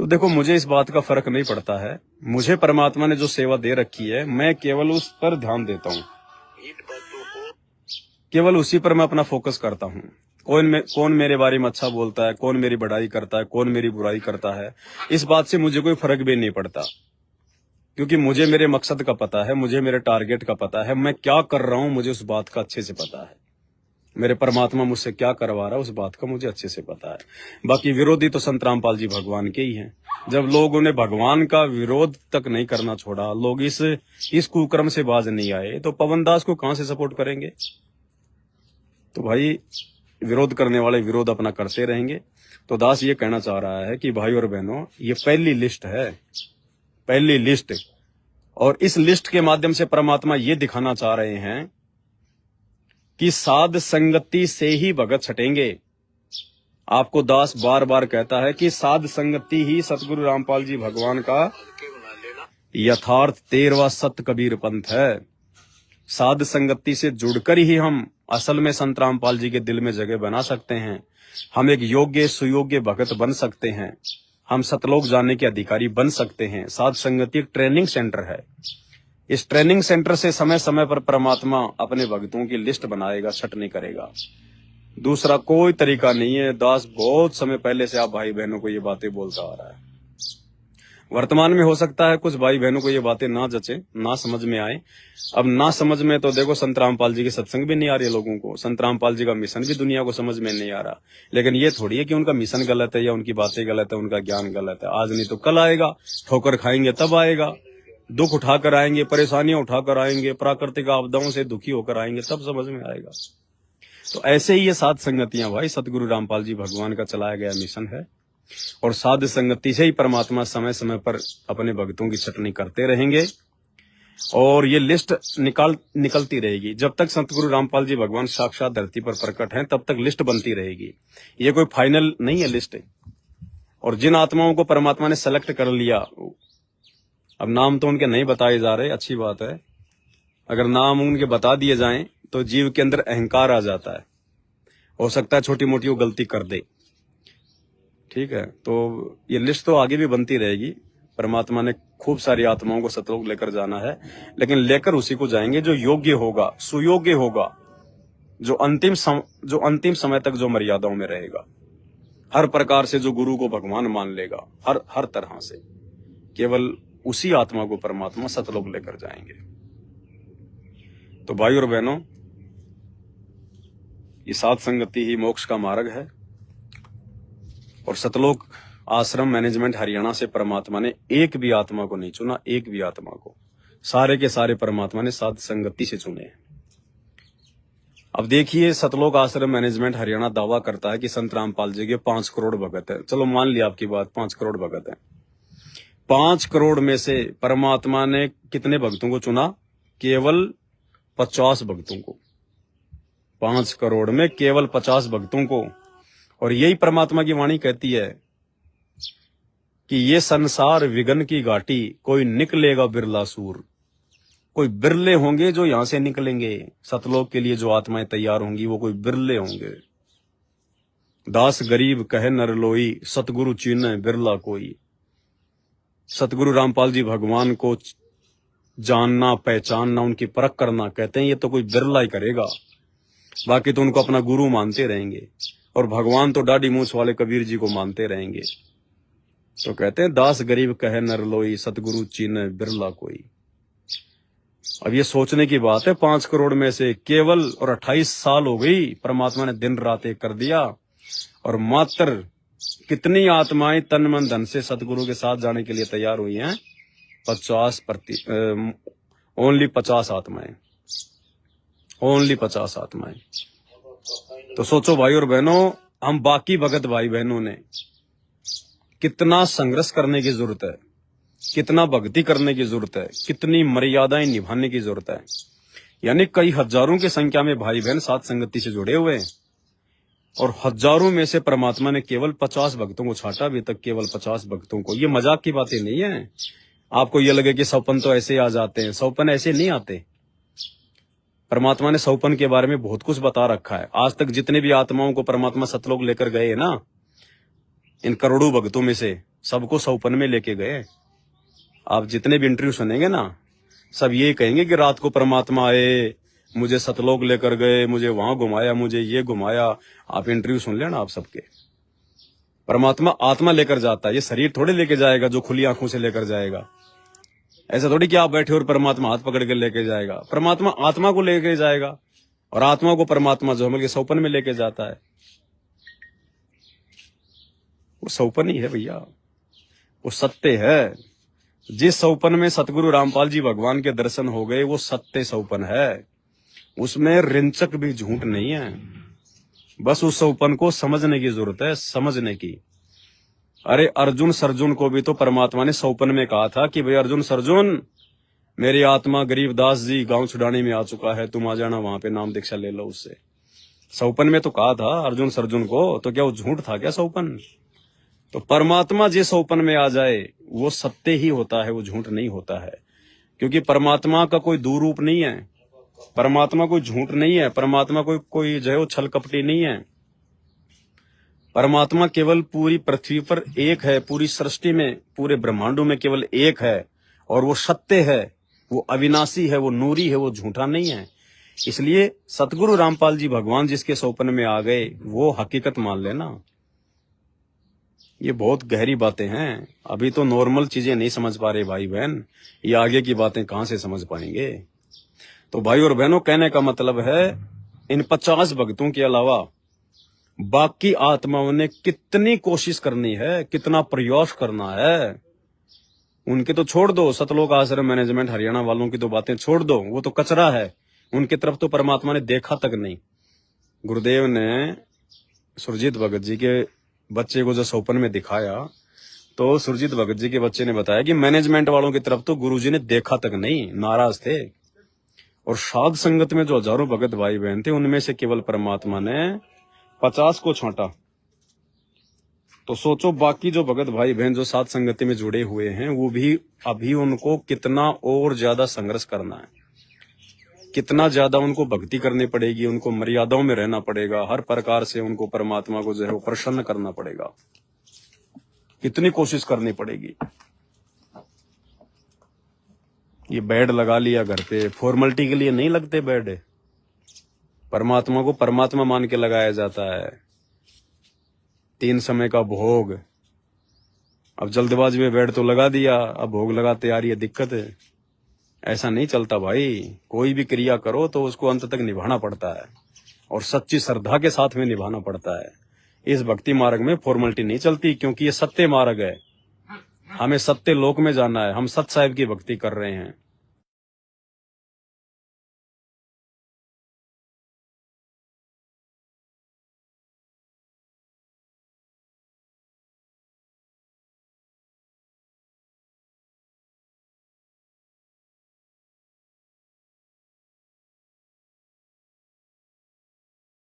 तो देखो, मुझे इस बात का फर्क नहीं पड़ता है। मुझे परमात्मा ने जो सेवा दे रखी है, मैं केवल उस पर ध्यान देता हूँ, केवल उसी पर मैं अपना फोकस करता हूँ। कौन मेरे बारे में अच्छा बोलता है, कौन मेरी बढ़ाई करता है, कौन मेरी बुराई करता है, इस बात से मुझे कोई फर्क भी नहीं पड़ता, क्योंकि मुझे मेरे मकसद का पता है, मुझे मेरे टारगेट का पता है, मैं क्या कर रहा हूं मुझे उस बात का अच्छे से पता है। मेरे परमात्मा मुझसे क्या करवा रहा है उस बात का मुझे अच्छे से पता है। बाकी विरोधी तो संत रामपाल जी भगवान के ही हैं। जब लोगों ने भगवान का विरोध तक नहीं करना छोड़ा, लोग इस कुकर्म से बाज नहीं आए, तो पवन दास को कहां से सपोर्ट करेंगे? तो भाई, विरोध करने वाले विरोध अपना करते रहेंगे। तो दास ये कहना चाह रहा है कि भाई और बहनों, ये पहली लिस्ट है, पहली लिस्ट, और इस लिस्ट के माध्यम से परमात्मा ये दिखाना चाह रहे हैं कि साध संगति से ही भगत छटेंगे। आपको दास बार बार कहता है कि साध संगति ही सतगुरु रामपाल जी भगवान का यथार्थ 13वां सत कबीर पंथ है। साध संगति से जुड़कर ही हम असल में संत रामपाल जी के दिल में जगह बना सकते हैं। हम एक योग्य सुयोग्य भगत बन सकते हैं, हम सतलोक जाने के अधिकारी बन सकते हैं। साध संगति एक ट्रेनिंग सेंटर है। इस ट्रेनिंग सेंटर से समय समय पर परमात्मा अपने भक्तों की लिस्ट बनाएगा, छटनी करेगा। दूसरा कोई तरीका नहीं है। दास बहुत समय पहले से आप भाई बहनों को ये बातें बोलता आ रहा है। वर्तमान में हो सकता है कुछ भाई बहनों को ये बातें ना जचे, ना समझ में आए। अब ना समझ में तो देखो, संत रामपाल जी के सत्संग भी नहीं आ रहे लोगों को, संत रामपाल जी का मिशन भी दुनिया को समझ में नहीं आ रहा। लेकिन ये थोड़ी है कि उनका मिशन गलत है या उनकी बातें गलत है, उनका ज्ञान गलत है। आज नहीं तो कल आएगा, ठोकर खाएंगे तब आएगा, दुख उठाकर आएंगे, परेशानियां उठाकर आएंगे, प्राकृतिक आपदाओं से दुखी होकर आएंगे, तब समझ में आएगा। तो ऐसे ही ये साध संगतियां भाई सतगुरु रामपाल जी भगवान का चलाया गया मिशन है, और साध संगति से ही परमात्मा समय समय पर अपने भक्तों की छटनी करते रहेंगे, और ये लिस्ट निकलती रहेगी। जब तक सतगुरु रामपाल जी भगवान साक्षात धरती पर प्रकट हैं, तब तक लिस्ट बनती रहेगी। ये कोई फाइनल नहीं है लिस्ट। और जिन आत्माओं को परमात्मा ने सेलेक्ट कर लिया, अब नाम तो उनके नहीं बताए जा रहे, अच्छी बात है। अगर नाम उनके बता दिए जाएं तो जीव के अंदर अहंकार आ जाता है, हो सकता है छोटी मोटी वो गलती कर दे, ठीक है। तो ये लिस्ट तो आगे भी बनती रहेगी। परमात्मा ने खूब सारी आत्माओं को सतलोक लेकर जाना है, लेकिन लेकर उसी को जाएंगे जो योग्य होगा, सुयोग्य होगा, जो अंतिम समय तक जो मर्यादाओं में रहेगा, हर प्रकार से जो गुरु को भगवान मान लेगा, हर तरह से, केवल उसी आत्मा को परमात्मा सतलोक लेकर जाएंगे। तो भाई और बहनों, ये साध संगति ही मोक्ष का मार्ग है। और सतलोक आश्रम मैनेजमेंट हरियाणा से परमात्मा ने एक भी आत्मा को नहीं चुना, एक भी आत्मा को, सारे के सारे परमात्मा ने साध संगति से चुने हैं। अब देखिए, सतलोक आश्रम मैनेजमेंट हरियाणा दावा करता है कि संत रामपाल जी के 5 करोड़ भगत है। चलो मान लिया आपकी बात, 5 करोड़ भगत है। 5 करोड़ में से परमात्मा ने कितने भक्तों को चुना? केवल 50 भक्तों को। 5 करोड़ में केवल 50 भक्तों को। और यही परमात्मा की वाणी कहती है कि ये संसार विघन की घाटी, कोई निकलेगा बिरला सूर। कोई बिरले होंगे जो यहां से निकलेंगे। सतलोक के लिए जो आत्माएं तैयार होंगी वो कोई बिरले होंगे। दास गरीब कहे नर लोई, सतगुरु चीन्ह बिरला कोई। सतगुरु रामपाल जी भगवान को जानना, पहचानना, उनकी परख करना, कहते हैं ये तो कोई बिरला ही करेगा, बाकी तो उनको अपना गुरु मानते रहेंगे। और भगवान तो दाढ़ी मूछ वाले कबीर जी को मानते रहेंगे। तो कहते हैं दास गरीब कहे नर लोई, सतगुरु चीन्ह बिरला कोई। अब ये सोचने की बात है, 5 करोड़ में से केवल, और 28 साल हो गई, परमात्मा ने दिन रात एक कर दिया, और मात्र कितनी आत्माएं तन मन धन से सतगुरु के साथ जाने के लिए तैयार हुई हैं? 50 आत्माएं, ओनली 50 आत्माएं। तो सोचो भाई और बहनों, हम बाकी भगत भाई बहनों ने कितना संघर्ष करने की जरूरत है, कितना भक्ति करने की जरूरत है, कितनी मर्यादाएं निभाने की जरूरत है। यानी कई हजारों की संख्या में भाई बहन साथ संगति से जुड़े हुए हैं, और हजारों में से परमात्मा ने केवल 50 भक्तों को छाटा, अभी तक केवल 50 भक्तों को। ये मजाक की बातें नहीं है। आपको ये लगे कि सौपन तो ऐसे आ जाते हैं, सौपन ऐसे नहीं आते। परमात्मा ने सौपन के बारे में बहुत कुछ बता रखा है। आज तक जितने भी आत्माओं को परमात्मा सतलोक लेकर गए हैं ना, इन करोड़ों भक्तों में से सबको सौपन में लेके गए। आप जितने भी इंटरव्यू सुनेंगे ना, सब ये कहेंगे कि रात को परमात्मा आए, मुझे सतलोक लेकर गए, मुझे वहां घुमाया, मुझे ये घुमाया। आप इंटरव्यू सुन लेना आप सबके। परमात्मा आत्मा लेकर जाता है, ये शरीर थोड़े लेके जाएगा जो खुली आंखों से लेकर जाएगा। ऐसा थोड़ी कि आप बैठे और परमात्मा हाथ पकड़ के लेके जाएगा। परमात्मा आत्मा को लेके जाएगा और आत्मा को परमात्मा जो है सौपन में लेके जाता है। वो सौपन ही है भैया, वो सत्य है। जिस सौपन में सतगुरु रामपाल जी भगवान के दर्शन हो गए, वो सत्य सौपन है। उसमें रिंचक भी झूठ नहीं है। बस उस सौपन को समझने की जरूरत है, समझने की। अरे अर्जुन सरजुन को भी तो परमात्मा ने सौपन में कहा था कि भाई अर्जुन सरजुन, मेरी आत्मा गरीबदास जी गांव छुड़ाने में आ चुका है, तुम आ जाना वहां पे, नाम दीक्षा ले लो उससे। सौपन में तो कहा था अर्जुन सरजुन को, तो क्या वो झूठ था क्या सौपन? तो परमात्मा जिस सौपन में आ जाए वो सत्य ही होता है, वो झूठ नहीं होता है। क्योंकि परमात्मा का कोई दूरूप नहीं है, परमात्मा कोई झूठ नहीं है, परमात्मा कोई जो है वो छल कपटी नहीं है। परमात्मा केवल पूरी पृथ्वी पर एक है, पूरी सृष्टि में, पूरे ब्रह्मांडों में केवल एक है, और वो सत्य है, वो अविनाशी है, वो नूरी है, वो झूठा नहीं है। इसलिए सतगुरु रामपाल जी भगवान जिसके सौपन में आ गए, वो हकीकत मान लेना। ये बहुत गहरी बातें हैं। अभी तो नॉर्मल चीजें नहीं समझ पा रहे भाई बहन, ये आगे की बातें कहां से समझ पाएंगे। तो भाई और बहनों, कहने का मतलब है इन 50 भक्तों के अलावा बाकी आत्माओं ने कितनी कोशिश करनी है, कितना प्रयास करना है। उनके तो छोड़ दो, सतलोक आश्रम मैनेजमेंट हरियाणा वालों की तो बातें छोड़ दो, वो तो कचरा है। उनकी तरफ तो परमात्मा ने देखा तक नहीं। गुरुदेव ने सुरजीत भगत जी के बच्चे को जो सौपन में दिखाया, तो सुरजीत भगत जी के बच्चे ने बताया कि मैनेजमेंट वालों की तरफ तो गुरुजी ने देखा तक नहीं, नाराज थे। और साध संगत में जो हजारों भगत भाई बहन थे, उनमें से केवल परमात्मा ने 50 को छांटा। तो सोचो बाकी जो भगत भाई बहन जो साध संगति में जुड़े हुए हैं, वो भी अभी उनको कितना और ज्यादा संघर्ष करना है, कितना ज्यादा उनको भक्ति करनी पड़ेगी, उनको मर्यादाओं में रहना पड़ेगा, हर प्रकार से उनको परमात्मा को जो है वो प्रसन्न करना पड़ेगा, कितनी कोशिश करनी पड़ेगी। ये बेड लगा लिया घर पे, फॉर्मेलिटी के लिए नहीं लगते बेड। परमात्मा को परमात्मा मान के लगाया जाता है। 3 समय का भोग, अब जल्दबाजी में बेड तो लगा दिया, अब भोग लगाते आ रही है दिक्कत है। ऐसा नहीं चलता भाई। कोई भी क्रिया करो तो उसको अंत तक निभाना पड़ता है, और सच्ची श्रद्धा के साथ में निभाना पड़ता है। इस भक्ति मार्ग में फॉर्मेलिटी नहीं चलती, क्योंकि ये सत्य मार्ग है। हमें सत्य लोक में जाना है। हम सत साहिब की भक्ति कर रहे हैं।